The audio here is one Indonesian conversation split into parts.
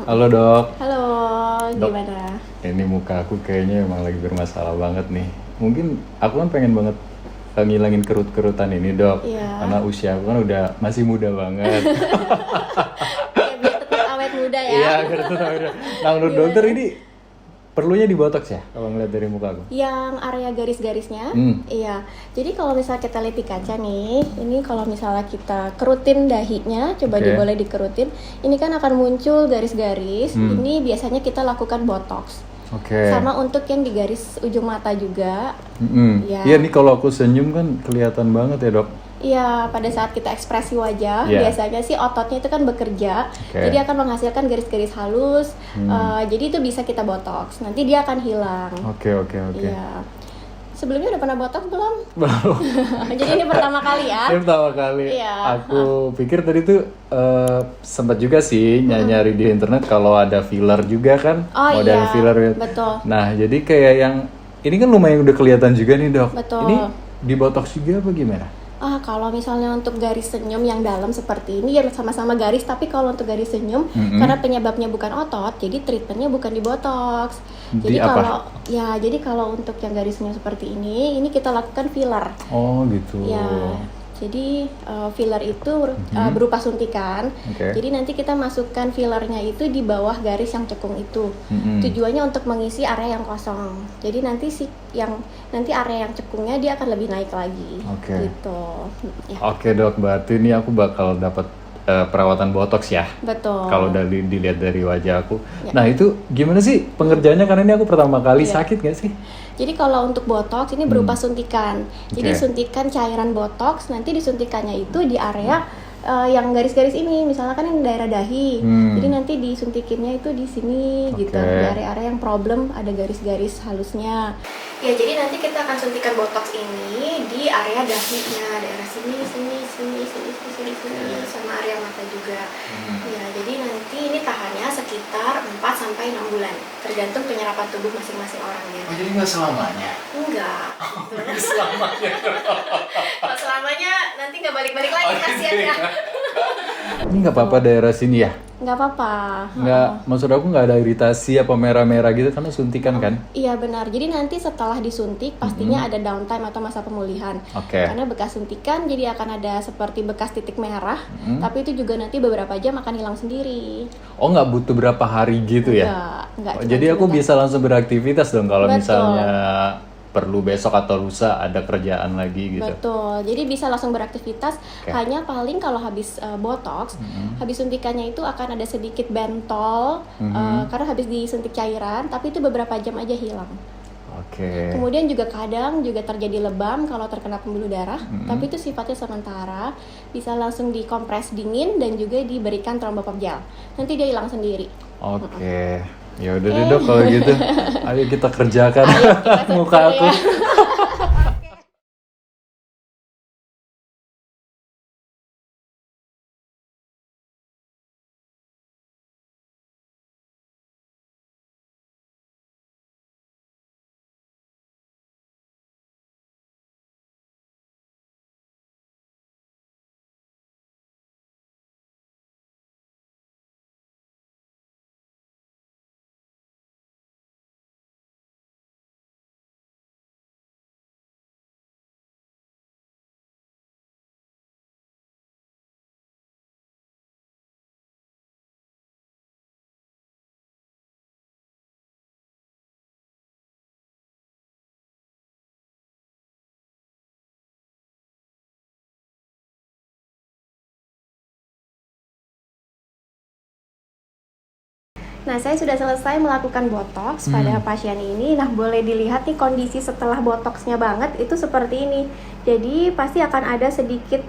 Halo dok. Halo, Dok, gimana? ini muka aku kayaknya emang lagi bermasalah banget nih. Mungkin aku kan pengen banget ngilangin kerut-kerutan ini dok. Iya. Karena usia aku kan udah masih muda banget. Ya biar tetap awet muda ya. Iya, kerut udah. Nah menurut dokter Gimana? ini perlunya di botox ya? Kalau ngeliat dari muka aku. Yang area garis-garisnya, iya. Jadi kalau misalnya kita lihat di kaca nih, ini kalau misalnya kita kerutin dahinya, coba Oke. boleh dikerutin. Ini kan akan muncul garis-garis. Hmm. Ini biasanya kita lakukan botox. Oke. Sama untuk yang di garis ujung mata juga. Iya. Iya nih kalau aku senyum kan kelihatan banget ya dok. Iya, pada saat kita ekspresi wajah, Iya. biasanya sih ototnya itu kan bekerja, Oke. jadi akan menghasilkan garis-garis halus. Jadi itu bisa kita botox, nanti dia akan hilang. Oke. Iya. Sebelumnya udah pernah botox belum? Belum. Jadi ini pertama kali ya? Ini pertama kali. Iya. Aku pikir tadi tuh sempat juga sih nyari di internet kalau ada filler juga kan. Oh Model iya, filler ya. betul. Nah, jadi kayak yang ini kan lumayan udah kelihatan juga nih, Dok. Betul. Ini di botox juga apa gimana? Kalau misalnya untuk garis senyum yang dalam seperti ini ya sama-sama garis, tapi kalau untuk garis senyum karena penyebabnya bukan otot, jadi treatmentnya bukan di botox. Di Jadi apa? kalau untuk yang garis senyum seperti ini kita lakukan filler. Oh, gitu. Ya, jadi filler itu berupa suntikan. Oke. Jadi nanti kita masukkan fillernya itu di bawah garis yang cekung itu. Tujuannya untuk mengisi area yang kosong. Jadi nanti area yang cekungnya dia akan lebih naik lagi. Oke. Gitu. Ya, Oke, Dok. Berarti ini aku bakal dapat perawatan botox ya. betul. Kalau dilihat dari wajah aku. Ya. Nah, itu gimana sih pengerjaannya? Karena ini aku pertama kali Iya. sakit nggak sih? Jadi kalau untuk botox ini berupa suntikan. Jadi Oke. suntikan cairan botox, nanti disuntikannya itu di area yang garis-garis ini, misalnya kan ini daerah dahi. Jadi nanti disuntikinnya itu di sini gitu, Oke. di area-area yang problem ada garis-garis halusnya. Ya, jadi nanti kita akan suntikan botox ini di area dahinya, daerah sini, sama area mata juga. Ya, jadi nanti ini tahannya sekitar 4 sampai 6 bulan, tergantung penyerapan tubuh masing-masing orangnya. Oh, jadi nggak selamanya? Enggak. Selamanya. Kalau selamanya nanti nggak balik-balik lagi, kasihan ya. Ini nggak apa-apa daerah sini ya? Nggak apa-apa. Nggak, maksud aku nggak ada iritasi apa merah-merah gitu karena suntikan kan? Iya benar. Jadi nanti setelah disuntik pastinya ada downtime atau masa pemulihan. Oke. Karena bekas suntikan jadi akan ada seperti bekas titik merah. Tapi itu juga nanti beberapa jam akan hilang sendiri. Oh, nggak butuh berapa hari gitu ya? Enggak. Oh, jadi aku bisa langsung beraktivitas dong kalau Betul. misalnya perlu besok atau lusa ada kerjaan lagi gitu. Betul, jadi bisa langsung beraktivitas. Oke. Hanya paling kalau habis botox, habis suntikannya itu akan ada sedikit bentol karena habis disuntik cairan, tapi itu beberapa jam aja hilang. Oke. Kemudian juga kadang juga terjadi lebam kalau terkena pembuluh darah, tapi itu sifatnya sementara, bisa langsung dikompres dingin dan juga diberikan trombopop gel. Nanti dia hilang sendiri. Oke. Ya udah deh dok kalau gitu. Ayo kita kerjakan Ayo, kita set muka dulu aku. ya. Nah, saya sudah selesai melakukan botox pada pasien ini. Nah, boleh dilihat nih kondisi setelah botoxnya banget itu seperti ini. Jadi, pasti akan ada sedikit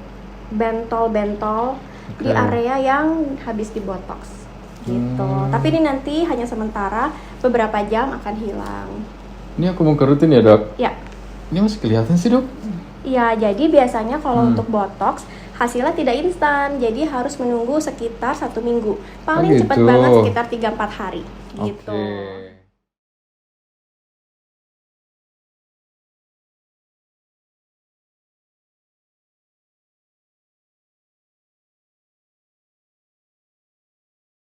bentol-bentol di area yang habis dibotox. Gitu. Tapi ini nanti hanya sementara, beberapa jam akan hilang. Ini aku mau kerutin ya dok. Ya. Ini masih kelihatan sih dok. Iya, jadi biasanya kalau untuk botox hasilnya tidak instan, jadi harus menunggu sekitar 1 minggu. Paling cepat gitu. banget sekitar 3-4 hari gitu. Oke.